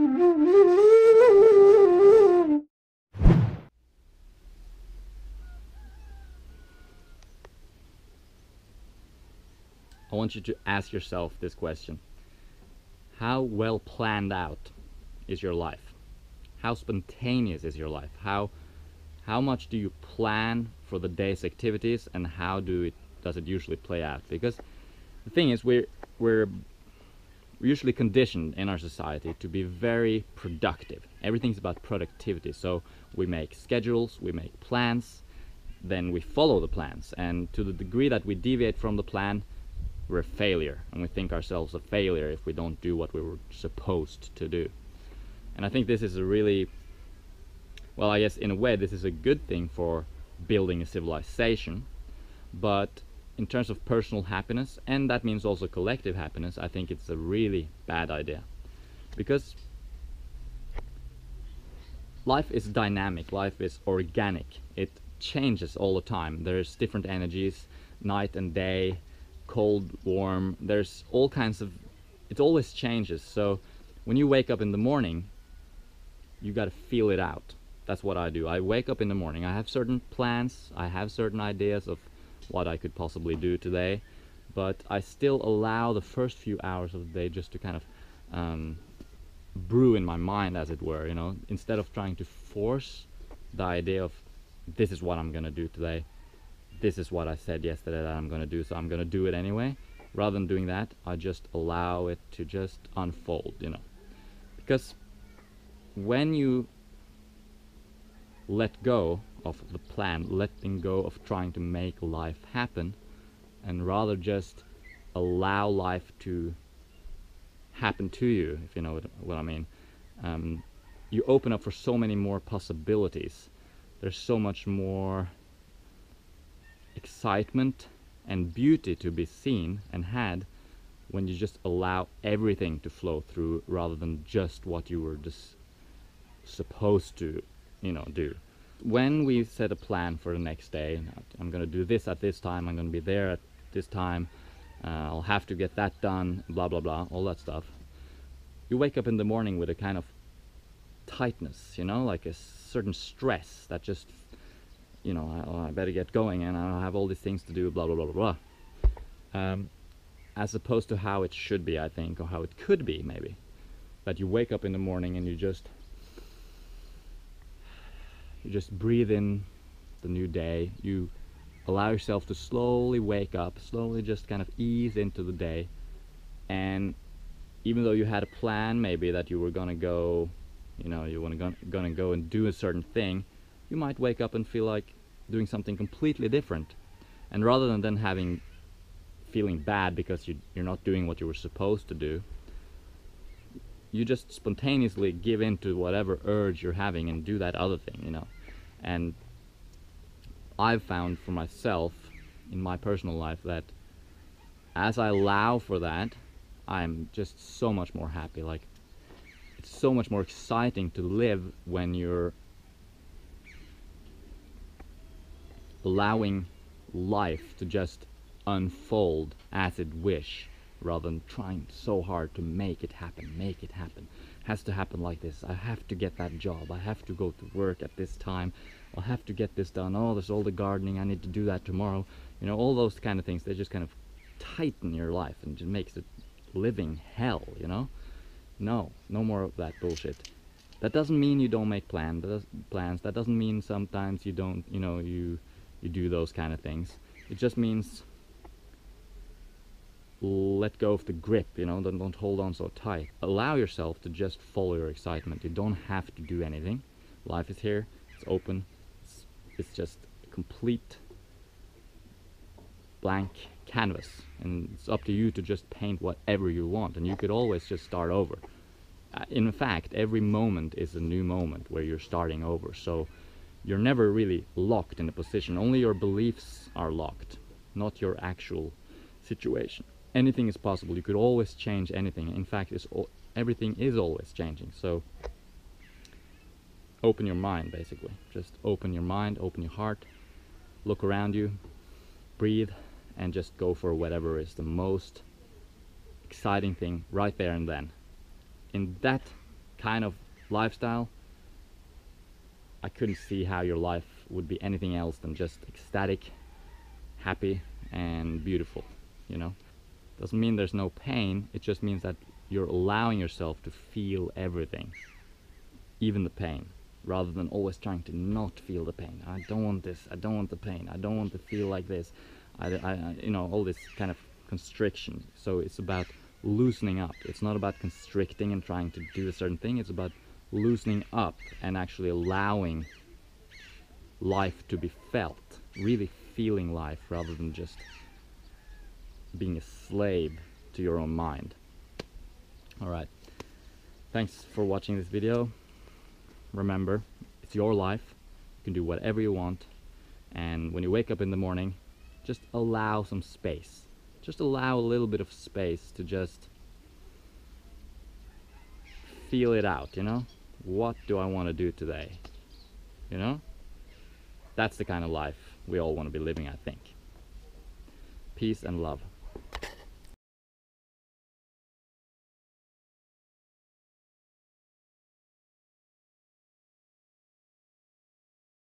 I want you to ask yourself this question. How well planned out is your life? How spontaneous is your life? How much do you plan for the day's activities, and how does it usually play out? Because the thing is, we're usually conditioned in our society to be very productive. Everything's about productivity. So we make schedules, we make plans, then we follow the plans, and to the degree that we deviate from the plan, we're a failure, and we think ourselves a failure if we don't do what we were supposed to do. And I think this is a really, well, I guess in a way this is a good thing for building a civilization, but in terms of personal happiness, and that means also collective happiness, I think it's a really bad idea. Because life is dynamic, life is organic, it changes all the time. There's different energies, night and day, cold, warm, there's all kinds of, it always changes. So when you wake up in the morning, you got to feel it out. That's what I do. I wake up in the morning, I have certain plans, I have certain ideas of what I could possibly do today, but I still allow the first few hours of the day just to kind of brew in my mind, as it were, you know, instead of trying to force the idea of this is what I'm gonna do today, this is what I said yesterday that I'm gonna do, so I'm gonna do it anyway. Rather than doing that, I just allow it to just unfold, you know. Because when you let go of the plan, letting go of trying to make life happen, and rather just allow life to happen to you, if you know what I mean, you open up for so many more possibilities. There's so much more excitement and beauty to be seen and had when you just allow everything to flow through, rather than just what you were just supposed to, you know, do. When we set a plan for the next day, I'm going to do this at this time, I'm going to be there at this time, I'll have to get that done, blah blah blah, all that stuff. You wake up in the morning with a kind of tightness, you know, like a certain stress that just, you know, I better get going and I have all these things to do, blah blah blah blah blah. As opposed to how it should be, I think, or how it could be maybe. That you wake up in the morning and you just breathe in the new day. You allow yourself to slowly wake up, slowly just kind of ease into the day. And even though you had a plan, maybe that you were gonna go, you know, you were gonna go and do a certain thing, you might wake up and feel like doing something completely different. And rather than then feeling bad because you're not doing what you were supposed to do, you just spontaneously give in to whatever urge you're having and do that other thing, you know. And I've found for myself in my personal life that as I allow for that, I'm just so much more happy. Like, it's so much more exciting to live when you're allowing life to just unfold as it wish, rather than trying so hard to make it happen. Has to happen like this. I have to get that job. I have to go to work at this time. I'll have to get this done. Oh, there's all the gardening. I need to do that tomorrow. You know, all those kind of things. They just kind of tighten your life and just makes it living hell, you know? No more of that bullshit. That doesn't mean you don't make plans. That doesn't mean sometimes you don't, you know, you do those kind of things. It just means let go of the grip, you know, don't hold on so tight. Allow yourself to just follow your excitement. You don't have to do anything. Life is here, it's open, it's just a complete blank canvas, and it's up to you to just paint whatever you want, and you could always just start over. In fact, every moment is a new moment where you're starting over, so you're never really locked in a position. Only your beliefs are locked, not your actual situation. Anything is possible. You could always change anything. In fact, everything is always changing. So open your mind, basically. Just open your mind, open your heart, look around you, breathe, and just go for whatever is the most exciting thing right there and then. In that kind of lifestyle, I couldn't see how your life would be anything else than just ecstatic, happy, and beautiful, you know? Doesn't mean there's no pain, it just means that you're allowing yourself to feel everything, even the pain, rather than always trying to not feel the pain. I don't want this, I don't want the pain, I don't want to feel like this, you know, all this kind of constriction. So it's about loosening up. It's not about constricting and trying to do a certain thing, it's about loosening up and actually allowing life to be felt, really feeling life rather than just being a slave to your own mind. Alright, thanks for watching this video. Remember, it's your life, you can do whatever you want, and when you wake up in the morning, just allow some space. Just allow a little bit of space to just feel it out, you know? What do I want to do today? You know? That's the kind of life we all want to be living, I think. Peace and love.